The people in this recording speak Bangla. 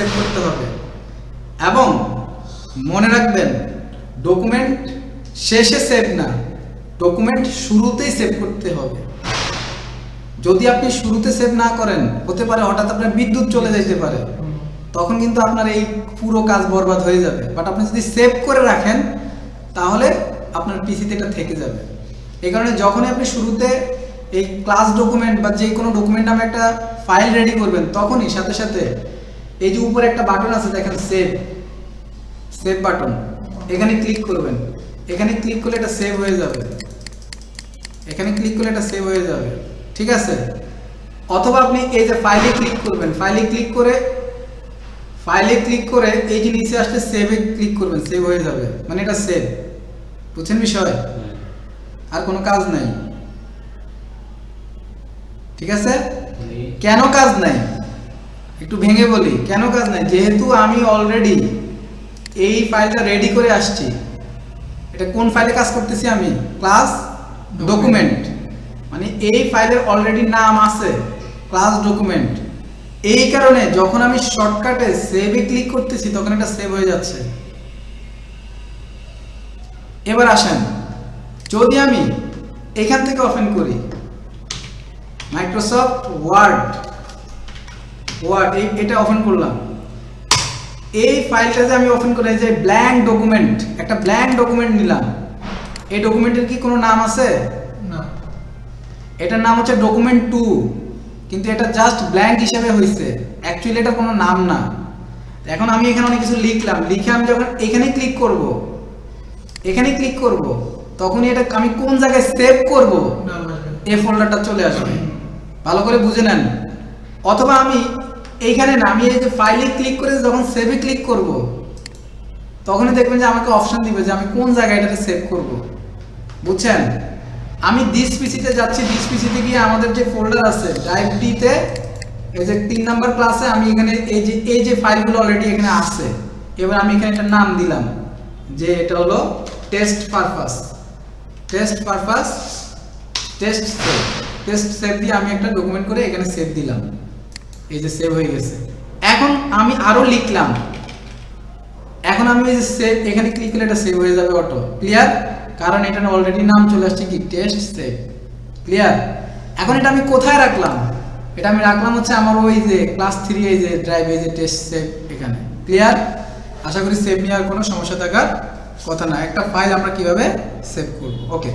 সেভ করতে হবে। এবং মনে রাখবেন, ডকুমেন্ট শেষে সেভ না, ডকুমেন্ট শুরুতেই সেভ করতে হবে। যদি আপনি শুরুতে সেভ না করেন, হতে পারে হঠাৎ আপনার বিদ্যুৎ চলে যেতে পারে, তখন কিন্তু আপনার এই পুরো কাজ বরবাদ হয়ে যাবে। বাট আপনি যদি সেভ করে রাখেন তাহলে আপনার পিসিতে এটা থেকে যাবে। এই কারণে যখনই আপনি শুরুতে এই ক্লাস ডকুমেন্ট বা যে কোনো ডকুমেন্ট নামে একটা ফাইল রেডি করবেন, তখনই সাথে সাথে এই যে উপরে একটা বাটন আছে দেখেন, সেভ, সেভ বাটন, এখানে ক্লিক করবেন। এখানে ক্লিক করলে এটা সেভ হয়ে যাবে, এখানে ক্লিক করলে এটা সেভ হয়ে যাবে, ঠিক আছে। অথবা আপনি এই যে ফাইলে ক্লিক করবেন, ফাইলে ক্লিক করে এই যে নিচে আসলে সেভে ক্লিক করবেন, সেভ হয়ে যাবে, মানে এটা সেভ। বুঝছেন বিষয়? আর কোনো কাজ নাই, ঠিক আছে। কেন কাজ নাই একটু ভেঙে বলি, কেন কাজ নাই? যেহেতু আমি অলরেডি এই ফাইলটা রেডি করে আসছি। এটা কোন ফাইলে কাজ করতেছি আমি? ক্লাস ডকুমেন্ট, মানে এই ফাইলের অলরেডি নাম আছে ক্লাস ডকুমেন্ট। এই কারণে যখন আমি শর্টকাটে সেভে ক্লিক করতেছি তখন এটা সেভ হয়ে যাচ্ছে। এবার আসেন, যদি আমি এখান থেকে ওপেন করি মাইক্রোসফট ওয়ার্ড, এটা ওপেন করলাম। এই ফাইলটা যে আমি ওপেন করে যে ব্ল্যাঙ্ক ডকুমেন্ট, একটা ব্ল্যাঙ্ক ডকুমেন্ট নিলাম। এই ডকুমেন্টের কি কোনো নাম আছে? না। এটার নাম হচ্ছে ডকুমেন্ট 2, কিন্তু এটা জাস্ট ব্ল্যাঙ্ক হিসেবে হয়েছে, অ্যাকচুয়ালি এটা কোনো নাম না। এখন আমি এখানে অনেক কিছু লিখলাম, লিখে আমি যখন এখানে ক্লিক করব, তখনই এটা আমি কোন জায়গায় সেভ করব এই ফোল্ডারটা চলে আসবে। ভালো করে বুঝে নেন। অথবা আমি এইখানে না, আমি এই যে ফাইলে ক্লিক করে যখন সেভে ক্লিক করব, তখনই দেখবেন যে আমাকে অপশন দিবে যে আমি কোন জায়গায় এটাকে সেভ করব। বুঝছেন? আমি দিস পিসিতে যাচ্ছি, দিস পিসিতে গিয়ে আমাদের যে ফোল্ডার আছে ড্রাইভ ডিতে, এই যে 3 নাম্বার ক্লাসে আমি এখানে এই যে ফাইলগুলো অলরেডি এখানে আছে। এবার আমি এখানে একটা নাম দিলাম যে এটা হলো টেস্ট সেভ দিয়ে আমি একটা ডকুমেন্ট করে এখানে সেভ দিলাম। এই যে সেভ হয়ে গেছে। এখন আমি আরো লিখলাম, এখন আমি এই যে সেভ, এখানে ক্লিক করলে এটা সেভ হয়ে যাবে অটো। ক্লিয়ার? কারণ এটা অলরেডি নাম চলে আসছে কি, টেস্ট সেভ। ক্লিয়ার? এখন এটা আমি কোথায় রাখলাম? এটা আমি রাখলাম হচ্ছে আমার ওই যে ক্লাস 3 এই যে ড্রাইভ, এই যে টেস্ট সেভ এখানে। ক্লিয়ার? আশা করি সেভ নিয়ে আর কোনো সমস্যা থাকার কথা না। একটা ফাইল আমরা কিভাবে সেভ করব। ওকে।